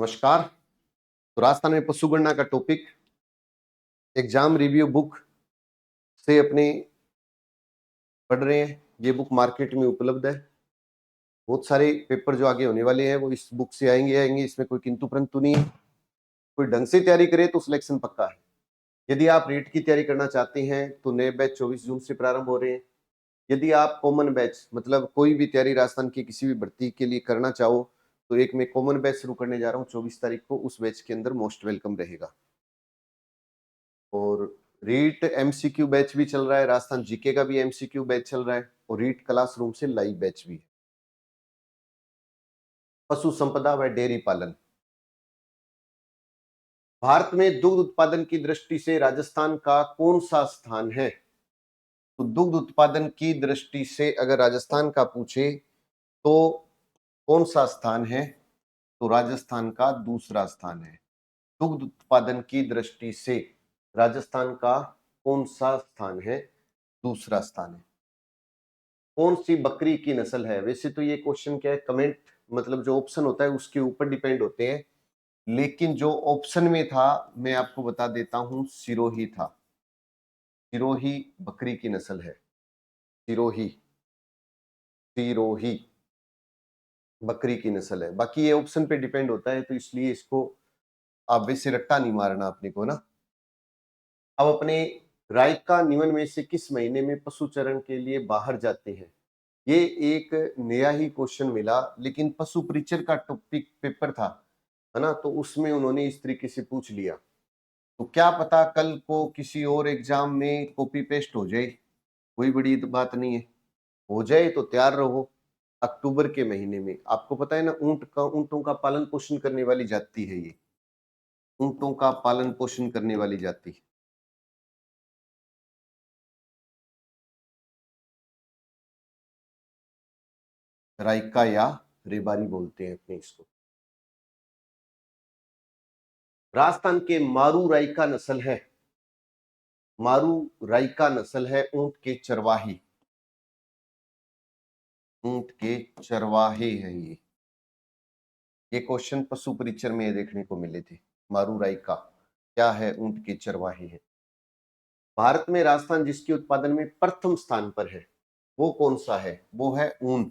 नमस्कार। तो राजस्थान में पशु गणना का टॉपिक एग्जाम रिव्यू बुक से अपने पढ़ रहे हैं। ये बुक मार्केट में उपलब्ध है। बहुत सारे पेपर जो आगे होने वाले हैं वो इस बुक से आएंगे। इसमें कोई किंतु परंतु नहीं है। कोई ढंग से तैयारी करे तो सिलेक्शन पक्का है। यदि आप रीट की तैयारी करना चाहते हैं तो नए बैच 24 जून से प्रारंभ हो रहे हैं। यदि आप कॉमन बैच मतलब कोई भी तैयारी राजस्थान की किसी भी भर्ती के लिए करना चाहो तो एक मैं कॉमन बैच शुरू करने जा रहा हूँ 24 तारीख को। उस बैच के अंदर मोस्ट वेलकम रहेगा। और रीट एमसीक्यू बैच भी चल रहा है, राजस्थान जीके का भी एमसीक्यू बैच चल रहा है और रीट क्लासरूम से लाइव बैच भी है। पशु संपदा व डेयरी पालन। भारत में दुग्ध उत्पादन की दृष्टि से राजस्थान का कौन सा स्थान है? तो दुग्ध उत्पादन की दृष्टि से अगर राजस्थान का पूछे तो कौन सा स्थान है? तो राजस्थान का दूसरा स्थान है। दुग्ध उत्पादन की दृष्टि से राजस्थान का कौन सा स्थान है? दूसरा स्थान है। कौन सी बकरी की नस्ल है? वैसे तो ये क्वेश्चन क्या है, कमेंट मतलब जो ऑप्शन होता है उसके ऊपर डिपेंड होते हैं, लेकिन जो ऑप्शन में था मैं आपको बता देता हूं, सिरोही था। सिरोही बकरी की नस्ल है। सिरोही, सिरोही बकरी की नस्ल है। बाकी ये ऑप्शन पे डिपेंड होता है तो इसलिए इसको आप वैसे रट्टा नहीं मारना अपने को ना। अब अपने रायका निवन में से किस महीने में पशुचरण के लिए बाहर जाते हैं? ये एक नया ही क्वेश्चन मिला, लेकिन पशु परिचर का टॉपिक पेपर था, है ना, तो उसमें उन्होंने इस तरीके से पूछ लिया। तो क्या पता कल को किसी और एग्जाम में कॉपी पेस्ट हो जाए, कोई बड़ी बात नहीं है। हो जाए तो तैयार रहो। अक्टूबर के महीने में आपको पता है ना, ऊंटों का पालन पोषण करने वाली जाति है ये। ऊंटों का पालन पोषण करने वाली जाति राइका या रेबारी बोलते हैं अपने इसको। राजस्थान के मारू राइका नस्ल है। मारू राइका नस्ल है ऊंट के चरवाही। ऊंट के चरवाहे हैं ये क्वेश्चन पशु परिचर में देखने को मिले थे। मारू राइका क्या है? ऊंट के चरवाहे हैं। भारत में राजस्थान जिसके उत्पादन में प्रथम स्थान पर है वो कौन सा है? वो है ऊन।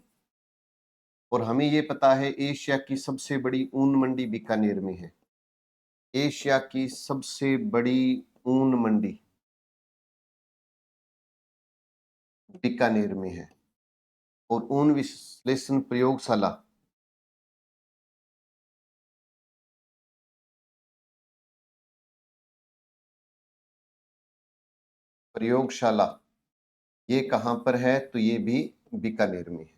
और हमें ये पता है एशिया की सबसे बड़ी ऊन मंडी बीकानेर में है। एशिया की सबसे बड़ी ऊन मंडी बीकानेर में है। और ऊन विश्लेषण प्रयोगशाला प्रयोगशाला ये कहां पर है? तो ये भी बीकानेर में है।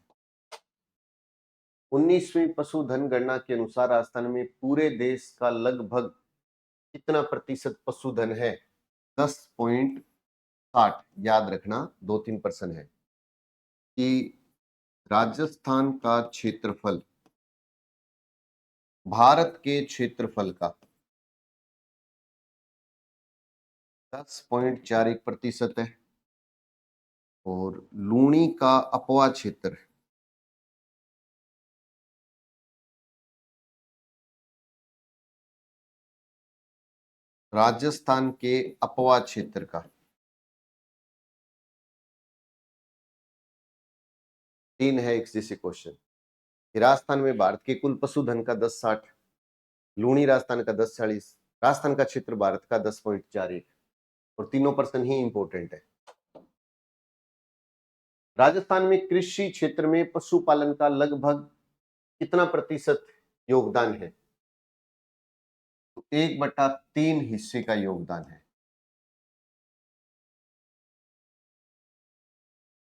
19वीं पशुधन गणना के अनुसार राजस्थान में पूरे देश का लगभग कितना प्रतिशत पशुधन है? 10.60। याद रखना 2-3% है कि राजस्थान का क्षेत्रफल भारत के क्षेत्रफल का 10.41% है। और लूणी का अपवा क्षेत्र राजस्थान के अपवा क्षेत्र का 3 है। एक जैसे क्वेश्चन, राजस्थान में भारत के कुल पशुधन का 10.60, लूणी राजस्थान का 10.40, राजस्थान का क्षेत्र भारत का 10.41 और तीनों पर्सन ही इंपॉर्टेंट है। राजस्थान में कृषि क्षेत्र में पशुपालन का लगभग कितना प्रतिशत योगदान है? तो 1/3 हिस्से का योगदान है।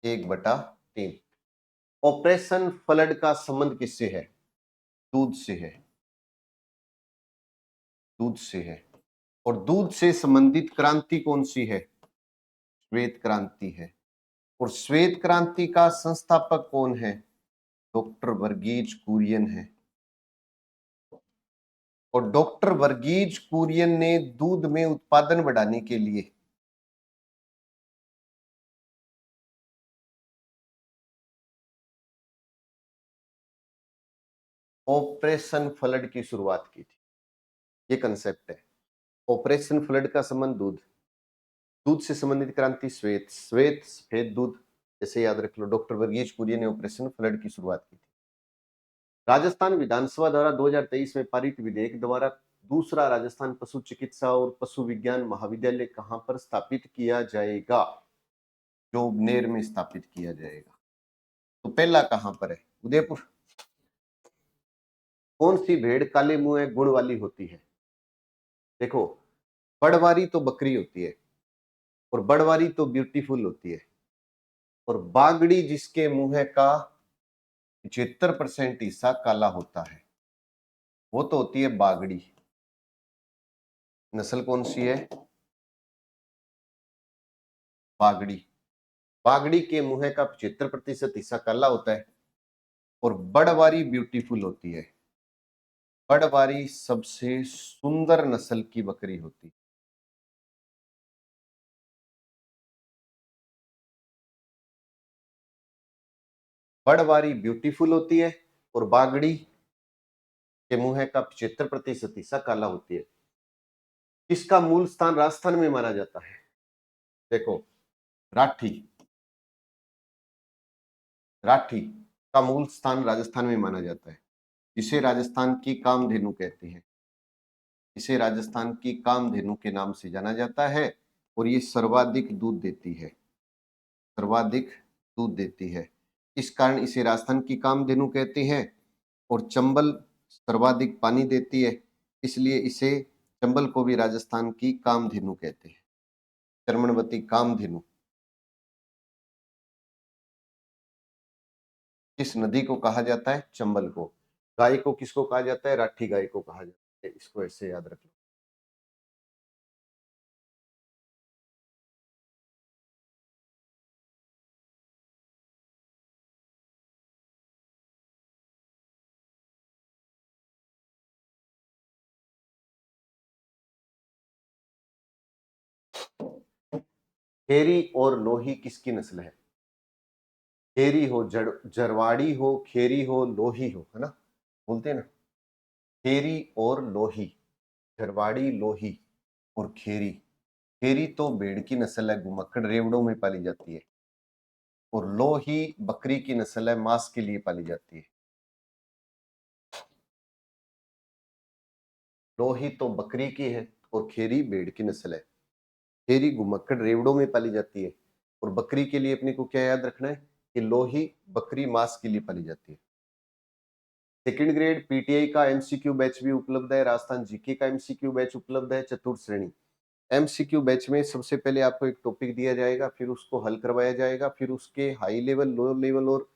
1/3। ऑपरेशन फ्लड का संबंध किससे है? दूध से है। दूध से है। और दूध से संबंधित क्रांति कौन सी है? श्वेत क्रांति है। और श्वेत क्रांति का संस्थापक कौन है? डॉक्टर वर्गीज कुरियन है। और डॉक्टर वर्गीज कुरियन ने दूध में उत्पादन बढ़ाने के लिए ऑपरेशन फ्लड की शुरुआत की थी। ये कंसेप्ट है। ऑपरेशन फ्लड का संबंध दूध, दूध से संबंधित क्रांति श्वेत, श्वेत सफेद दूध, जैसे याद रख लो डॉक्टर वर्गीज कुरियन ने ऑपरेशन फ्लड की शुरुआत की थी। राजस्थान विधानसभा द्वारा 2023 में पारित विधेयक द्वारा दूसरा राजस्थान पशु चिकित्सा और पशु विज्ञान महाविद्यालय कहां पर स्थापित किया जाएगा? जोबनेर में स्थापित किया जाएगा। तो पहला कहां पर है? उदयपुर। कौन सी भेड़ काले मुंह गुण वाली होती है? देखो, बड़वारी तो बकरी होती है और बड़वारी तो ब्यूटीफुल होती है, और बागड़ी जिसके मुंह का 75% हिस्सा काला होता है वो तो होती है बागड़ी। नस्ल कौन सी है? बागड़ी। बागड़ी के मुंह का 75% हिस्सा काला होता है और बड़वारी ब्यूटीफुल होती है। बड़वारी सबसे सुंदर नस्ल की बकरी होती है। बड़वारी ब्यूटीफुल होती है और बागड़ी के मुंह का 75% हिस्सा काला होती है। इसका मूल स्थान राजस्थान में माना जाता है। देखो, राठी, राठी का मूल स्थान राजस्थान में माना जाता है। इसे राजस्थान की कामधेनु कहते हैं। इसे राजस्थान की कामधेनु के नाम से जाना जाता है और ये सर्वाधिक दूध देती है, सर्वाधिक दूध देती है। इस कारण इसे राजस्थान की कामधेनु कहते हैं। और चंबल सर्वाधिक पानी देती है, इसलिए इसे चंबल को भी राजस्थान की कामधेनु कहते हैं। चर्मणवती कामधेनु। किस नदी को कहा जाता है? चंबल को। गाय को किसको कहा जाता है? राठी गाय को कहा जाता है। इसको ऐसे याद रख लो। खेरी और लोही किसकी नस्ल है? खेरी हो, जरवाड़ी हो, खेरी हो, लोही हो, है ना, बोलते हैं ना, खेरी और लोही, जरवाड़ी, लोही और खेरी। खेरी तो भेड़ की नस्ल है, घुमक्कड़ रेवड़ों में पाली जाती है, और लोही बकरी की नस्ल है, मांस के लिए पाली जाती है। लोही तो बकरी की है और खेरी भेड़ की नस्ल है। खेरी घुमक्कड़ रेवड़ों में पाली जाती है, और बकरी के लिए अपने को क्या याद रखना है कि लोही बकरी मांस के लिए पाली जाती है। सेकंड ग्रेड पीटीआई का एमसीक्यू बैच भी उपलब्ध है, राजस्थान जीके का एमसीक्यू बैच उपलब्ध है, चतुर्थ श्रेणी। एमसीक्यू बैच में सबसे पहले आपको एक टॉपिक दिया जाएगा, फिर उसको हल करवाया जाएगा, फिर उसके हाई लेवल, लो लेवल और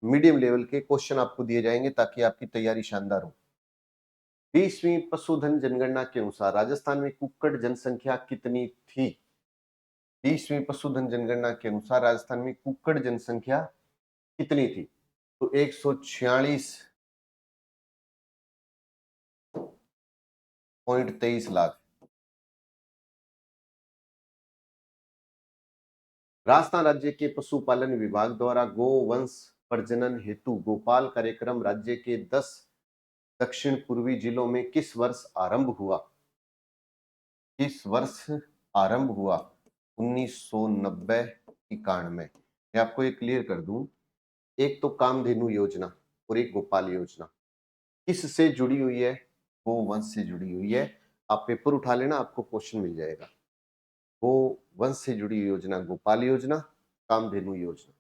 मीडियम लेवल के क्वेश्चन आपको दिए जाएंगे ताकि आपकी तैयारी शानदार हो। 20वीं पशुधन जनगणना के अनुसार राजस्थान में कुक्कड़ जनसंख्या कितनी थी? 20वीं पशुधन जनगणना के अनुसार राजस्थान में कुक्कड़ जनसंख्या कितनी थी? तो 146.23 लाख। राजस्थान राज्य के पशुपालन विभाग द्वारा गोवंश प्रजनन हेतु गोपाल कार्यक्रम राज्य के 10 दक्षिण पूर्वी जिलों में किस वर्ष आरंभ हुआ? किस वर्ष आरंभ हुआ? 1990 91 में। मैं आपको एक क्लियर कर दूं, एक तो कामधेनु योजना और एक गोपाल योजना किससे जुड़ी हुई है? गोवंश से जुड़ी हुई है। आप पेपर उठा लेना, आपको क्वेश्चन मिल जाएगा। गोवंश से जुड़ी योजना गोपाल योजना, कामधेनु योजना।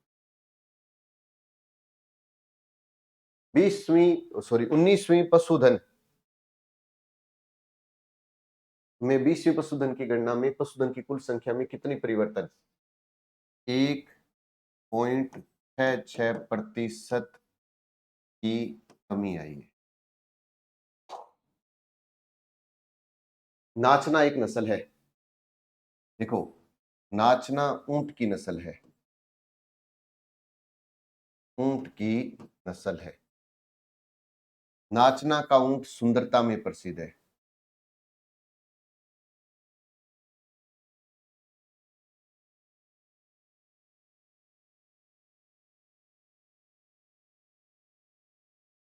19वीं पशुधन में 20वीं पशुधन की गणना में पशुधन की कुल संख्या में कितनी परिवर्तन? 1.66% की कमी आई है। नाचना एक नस्ल है। देखो, नाचना ऊंट की नस्ल है, ऊंट की नस्ल है। नाचना का ऊंट सुंदरता में प्रसिद्ध है।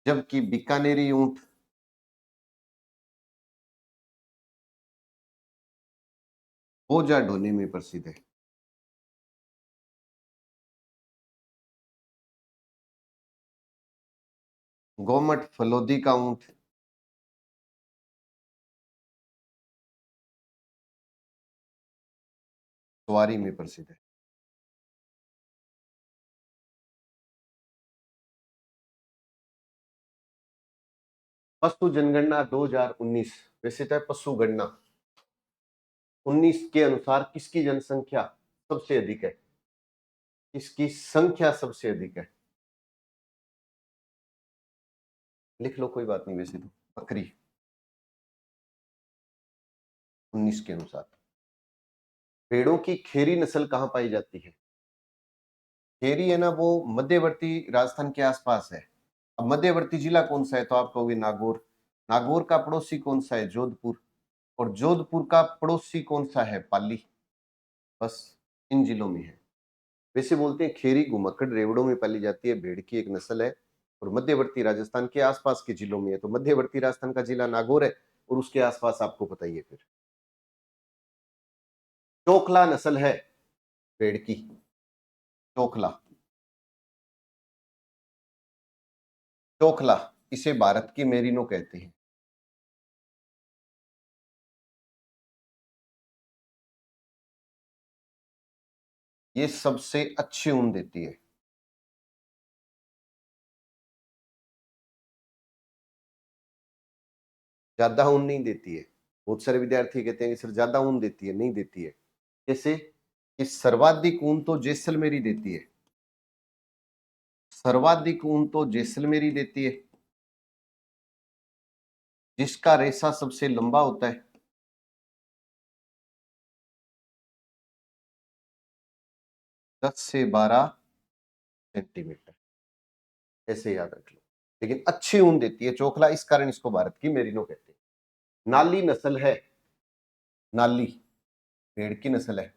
जबकि बीकानेरी ऊंट बोझा ढोने में प्रसिद्ध है। गोमट फलोदी का ऊंट सवारी में प्रसिद्ध है। पशु जनगणना 2019 वैसे तो है पशु गणना 19 के अनुसार किसकी जनसंख्या सबसे अधिक है? किसकी संख्या सबसे अधिक है? लिख लो, कोई बात नहीं। वैसे तो बकरी 19 के अनुसार। भेड़ों की खेरी नस्ल कहां पाई जाती है? खेरी है ना, वो मध्यवर्ती राजस्थान के आसपास है। अब मध्यवर्ती जिला कौन सा है? तो आप कहोगे नागौर। नागौर का पड़ोसी कौन सा है? जोधपुर। और जोधपुर का पड़ोसी कौन सा है? पाली। बस इन जिलों में है। वैसे बोलते हैं खेरी घुमक्कड़ रेवड़ों में पाली जाती है, भेड़ की एक नस्ल है और मध्यवर्ती राजस्थान के आसपास के जिलों में है। तो मध्यवर्ती राजस्थान का जिला नागौर है और उसके आसपास आपको पता ही है। फिर चोखला नस्ल है भेड़ की। चोखला, चोखला, इसे भारत की मेरिनो कहते हैं। ये सबसे अच्छी ऊन देती है। ज्यादा ऊन नहीं देती है। बहुत सारे विद्यार्थी कहते हैं कि सर ज्यादा ऊन देती है, नहीं देती है। जैसे कि सर्वाधिक ऊन तो जैसलमेरी देती है। सर्वाधिक ऊन तो जैसलमेरी देती है। जिसका रेशा सबसे लंबा होता है 10 से 12 सेंटीमीटर, ऐसे याद रख लो। लेकिन अच्छी ऊन देती है चोखला, इस कारण इसको भारत की मेरिनो कहते हैं। नाली नस्ल है, नाली भेड़ की नस्ल है।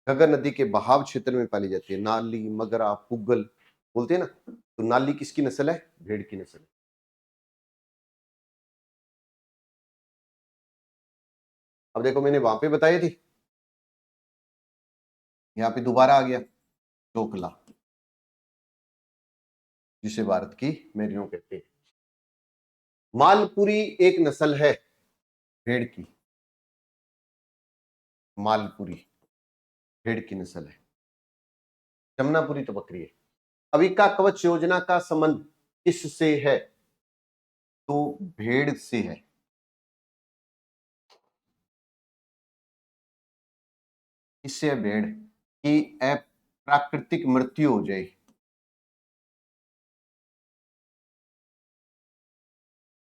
घगर नदी के बहाव क्षेत्र में पाली जाती है। नाली, मगरा, पुगल बोलते हैं ना, तो नाली किसकी नस्ल है? भेड़ की नस्ल है। अब देखो, मैंने वहां पे बताई थी, यहाँ पे दोबारा आ गया चोखला, जिसे भारत की मेरिनो कहते हैं। मालपुरी एक नस्ल है भेड़ की। मालपुरी भेड़ की नस्ल है। जमुनापुरी तो बकरी है। अविका कवच योजना का संबंध किससे है? तो भेड़ से है। इससे है भेड़ की प्राकृतिक मृत्यु हो जाए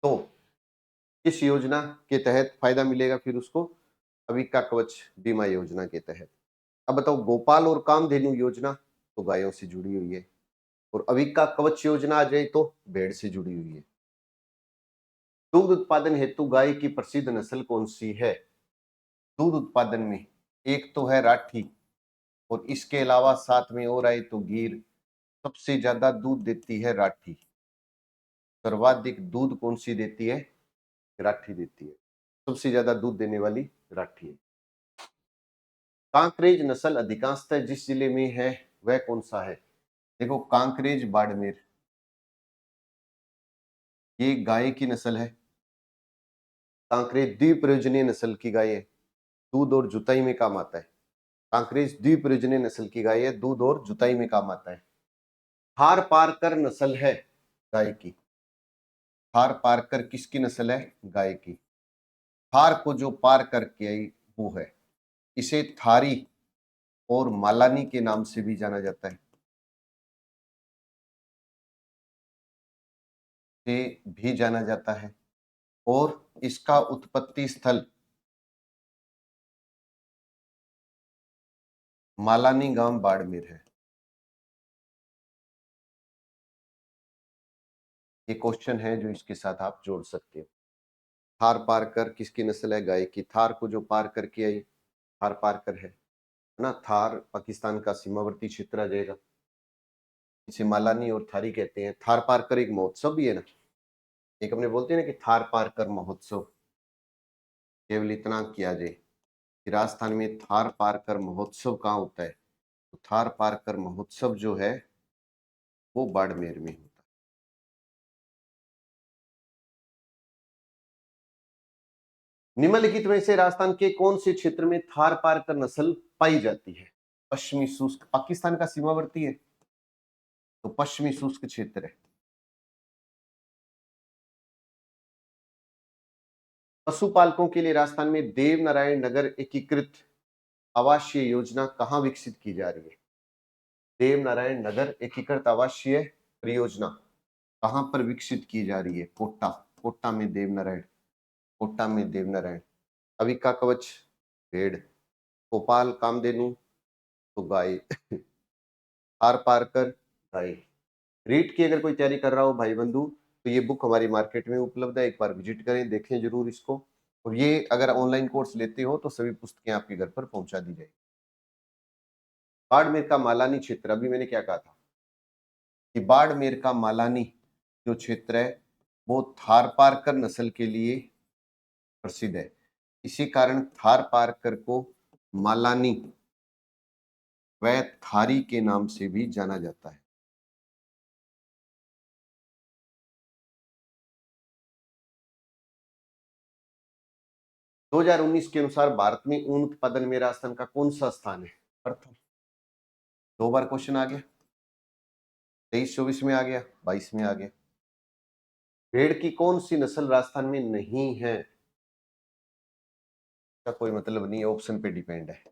तो इस योजना के तहत फायदा मिलेगा फिर उसको, अविका कवच बीमा योजना के तहत। अब बताओ, गोपाल और कामधेनु योजना तो गायों से जुड़ी हुई है और अविका कवच योजना आ जाए तो भेड़ से जुड़ी हुई है। दूध उत्पादन हेतु गाय की प्रसिद्ध नस्ल कौन सी है? दूध उत्पादन में एक तो है राठी और इसके अलावा साथ में और आए तो गिर। सबसे ज्यादा दूध देती है राठी। सर्वाधिक दूध कौन सी देती है? राठी देती है। सबसे ज्यादा दूध देने वाली राठी है। कांकरेज नस्ल अधिकांशतः जिस जिले में है वह कौन सा है? देखो, कांकरेज बाड़मेर, ये गाय की नस्ल है। कांकरेज द्विप्रयोजनीय नस्ल की गाय है, दूध और जुताई में काम आता है। कांकरेज द्विप्रयोजनीय नस्ल की गाय है, दूध और जुताई में काम आता है। थार पारकर नस्ल है गाय की। थार पारकर किसकी नस्ल है? गाय की। थार को जो पार करके आई वो है। इसे थारी और मालानी के नाम से भी जाना जाता है। से भी जाना जाता है और इसका उत्पत्ति स्थल मालानी गांव बाड़मेर है। ये क्वेश्चन है जो इसके साथ आप जोड़ सकते हो। थार पारकर किसकी नस्ल है? गाय की। थार को जो पार करके आई, थार पारकर है ना। थार पाकिस्तान का सीमावर्ती क्षेत्र आ जाएगा। इसे मालानी और थारी कहते हैं। थार पारकर एक महोत्सव भी है ना, एक अपने बोलते हैं ना कि थार पारकर महोत्सव, केवल इतना किया जाए। कि राजस्थान में थार पारकर महोत्सव कहाँ होता है? तो थार पारकर महोत्सव जो है वो बाड़मेर में होता है। निम्नलिखित में से राजस्थान के कौन से क्षेत्र में थार पारकर नस्ल पाई जाती है? पश्चिमी शुष्क, पाकिस्तान का सीमावर्ती है तो पश्चिमी शुष्क क्षेत्र है। पशुपालकों के लिए राजस्थान में देवनारायण नगर एकीकृत आवासीय योजना कहाँ विकसित की जा रही है? देवनारायण नगर एकीकृत आवासीय परियोजना कहाँ पर विकसित की जा रही है? कोटा, कोटा में देवनारायण, कोटा में देवनारायण। अविका कवच भेड़, गोपाल कामधेनु तो गाय, आर पारकर गाय। रीट की अगर कोई तैयारी कर रहा हो भाई बंधु तो ये बुक हमारी मार्केट में उपलब्ध है, एक बार विजिट करें, देखें जरूर इसको। और ये अगर ऑनलाइन कोर्स लेते हो तो सभी पुस्तकें आपके घर पर पहुंचा दी जाएगी। बाड़मेर का मालानी क्षेत्र, अभी मैंने क्या कहा था कि बाड़मेर का मालानी जो क्षेत्र है वो थार पारकर नस्ल के लिए प्रसिद्ध है। इसी कारण थार पारकर को मालानी व थारी के नाम से भी जाना जाता है। दो 2019 के अनुसार भारत में ऊन उत्पादन में राजस्थान का कौन सा स्थान है? प्रथम। दो बार क्वेश्चन आ गया, 23-24 में आ गया, 22 में आ गया। भेड़ की कौन सी नस्ल राजस्थान में नहीं है? का कोई मतलब नहीं है, ऑप्शन पे डिपेंड है।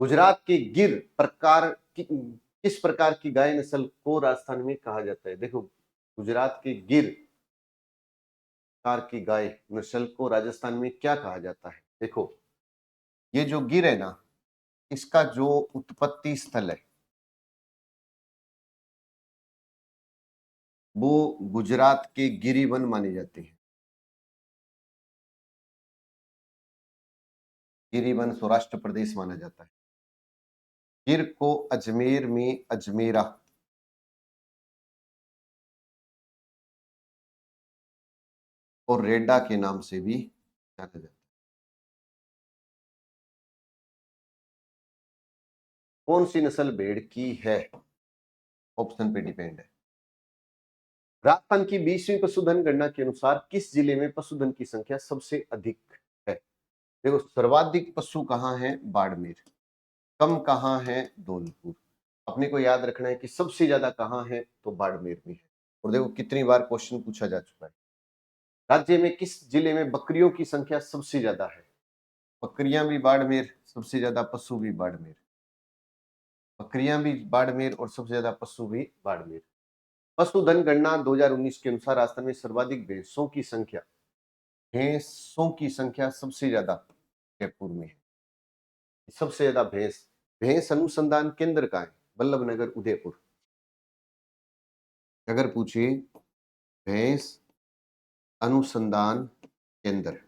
गुजरात के गिर प्रकार की किस प्रकार की गाय नस्ल को राजस्थान में कहा जाता है? देखो, गुजरात के गिर प्रकार की गाय नस्ल को राजस्थान में क्या कहा जाता है? देखो, ये जो गिर है ना, इसका जो उत्पत्ति स्थल है वो गुजरात के गिरिवन माने जाते हैं। गिरिवन सौराष्ट्र प्रदेश माना जाता है। गिर को अजमेर में अजमेरा और रेडा के नाम से भी जाना जाता है। कौन सी नस्ल भेड़ की है? ऑप्शन पे डिपेंड है। राजस्थान की 20वीं पशुधन गणना के अनुसार किस जिले में पशुधन की संख्या सबसे अधिक है? देखो, सर्वाधिक पशु कहाँ है? बाड़मेर। कम कहाँ है? धौलपुर। अपने को याद रखना है कि सबसे ज्यादा कहाँ है तो बाड़मेर में है। और देखो कितनी बार क्वेश्चन पूछा जा चुका है। राज्य में किस जिले में बकरियों की संख्या सबसे ज्यादा है? बकरियां भी बाड़मेर, सबसे ज्यादा पशु भी बाड़मेर। बकरियां भी बाड़मेर और सबसे ज्यादा पशु भी बाड़मेर। पशुधन गणना 2019 के अनुसार राजस्थान में सर्वाधिक भैंसों की संख्या सबसे ज्यादा जयपुर में है। सबसे ज्यादा भैंस भैंस अनुसंधान केंद्र का है वल्लभनगर उदयपुर। अगर पूछे भैंस अनुसंधान केंद्र,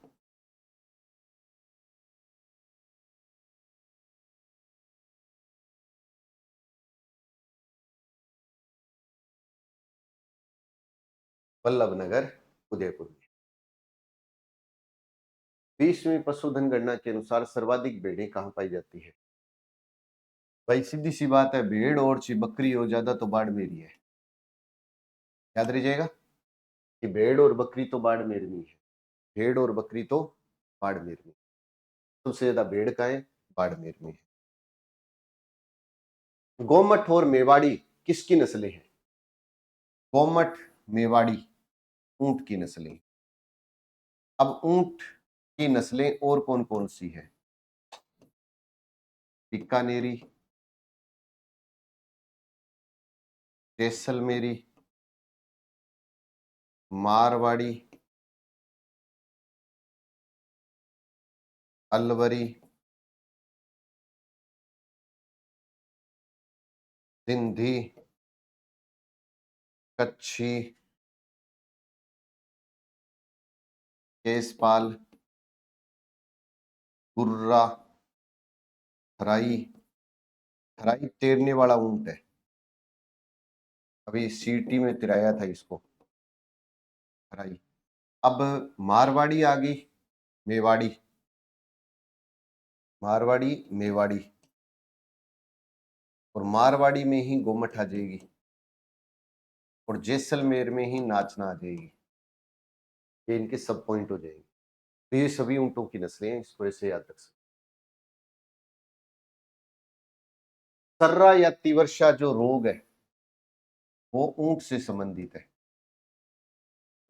वल्लभनगर उदयपुर में। 20वीं पशुधन गणना के अनुसार सर्वाधिक भेड़ें कहाँ पाई जाती है? भाई सीधी सी बात है, भेड़ और बकरी हो ज्यादा तो बाड़मेर ही है। याद रह जाएगा कि भेड़ और बकरी तो बाड़मेर में है। भेड़ और बकरी तो बाड़मेर में। सबसे ज्यादा भेड़ का है, बाड़मेर में है। गोमट और मेवाड़ी किसकी नस्लें हैं? गोमट, मेवाड़ी ऊंट की नस्लें। अब ऊंट की नस्लें और कौन कौन सी है? बीकानेरी, जैसलमेरी, मारवाड़ी, अलवरी, सिंधी, कच्छी, केसपाल, गुर्रा, थराई। थराई तैरने वाला ऊंट है, अभी सीटी में तिराया था इसको थराई। अब मारवाड़ी आ गई, मेवाड़ी, मारवाड़ी, मेवाड़ी, और मारवाड़ी में ही गोमठ आ जाएगी, और जैसलमेर में ही नाचना आ जाएगी। ये इनके सब पॉइंट हो जाएंगे। तो ये सभी ऊंटों की नस्लें हैं, इसको ऐसे याद रख सकते। सर्रा या तिवर्षा जो रोग है वो ऊंट से संबंधित है।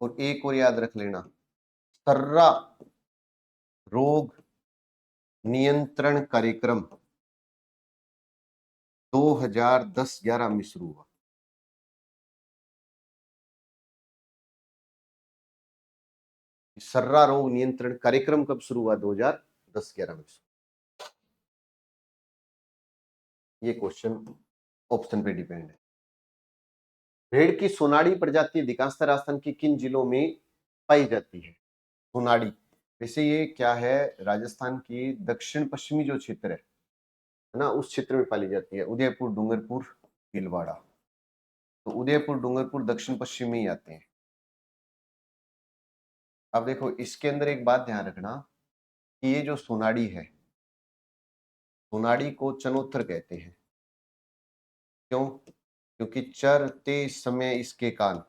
और एक और याद रख लेना, सर्रा रोग नियंत्रण कार्यक्रम 2010-11 में शुरू हुआ। सर्रा रोग नियंत्रण कार्यक्रम कब शुरू हुआ? 2010-11 में। ये क्वेश्चन ऑप्शन पे डिपेंड है। भेड़ की सोनाड़ी प्रजाति अधिकांशतः राजस्थान के किन जिलों में पाई जाती है? सोनाड़ी, वैसे ये क्या है, राजस्थान की दक्षिण पश्चिमी जो क्षेत्र है ना, उस क्षेत्र में पाली जाती है। उदयपुर, डूंगरपुर, भीलवाड़ा। तो उदयपुर, डूंगरपुर दक्षिण पश्चिम में ही आते हैं। अब देखो इसके अंदर एक बात ध्यान रखना कि ये जो सोनाड़ी है, सोनाड़ी को चनोत्तर कहते हैं। क्यों? क्योंकि चरते समय इसके कान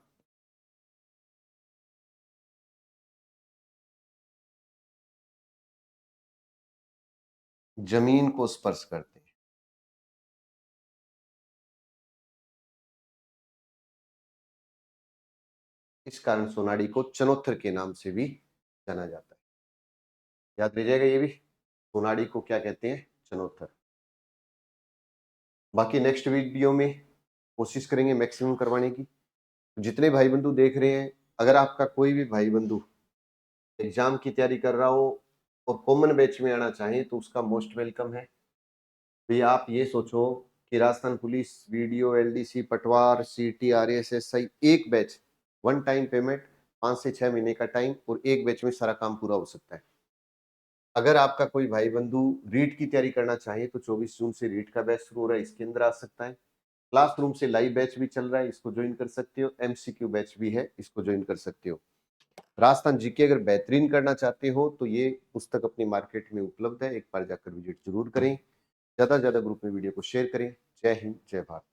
जमीन को स्पर्श करते हैं। इस कारण सोनाड़ी को चनोत्तर के नाम से भी जाना जाता है। याद रह जाएगा ये भी, सोनाड़ी को क्या कहते हैं? चनोत्तर। बाकी नेक्स्ट वीडियो में कोशिश करेंगे मैक्सिमम करवाने की। जितने भाई बंधु देख रहे हैं, अगर आपका कोई भी भाई बंधु एग्जाम की तैयारी कर रहा हो और कॉमन बैच में आना चाहे तो उसका मोस्ट वेलकम है। भी आप ये सोचो कि राजस्थान पुलिस, वीडियो, एलडीसी, पटवार, सीटी, आरएसएसआई, एक बैच, वन टाइम पेमेंट, 5 से 6 महीने का टाइम, और एक बैच में सारा काम पूरा हो सकता है। अगर आपका कोई भाई बंधु रीट की तैयारी करना चाहे तो 24 जून से रीट का बैच शुरू हो रहा है, इसके अंदर आ सकता है। क्लासरूम से लाइव बैच भी चल रहा है, इसको ज्वाइन कर सकते हो। एमसीक्यू बैच भी है, इसको ज्वाइन कर सकते हो। राजस्थान जीके अगर बेहतरीन करना चाहते हो तो ये पुस्तक अपनी मार्केट में उपलब्ध है, एक बार जाकर विजिट जरूर करें। ज्यादा से ज्यादा ग्रुप में वीडियो को शेयर करें। जय हिंद, जय भारत।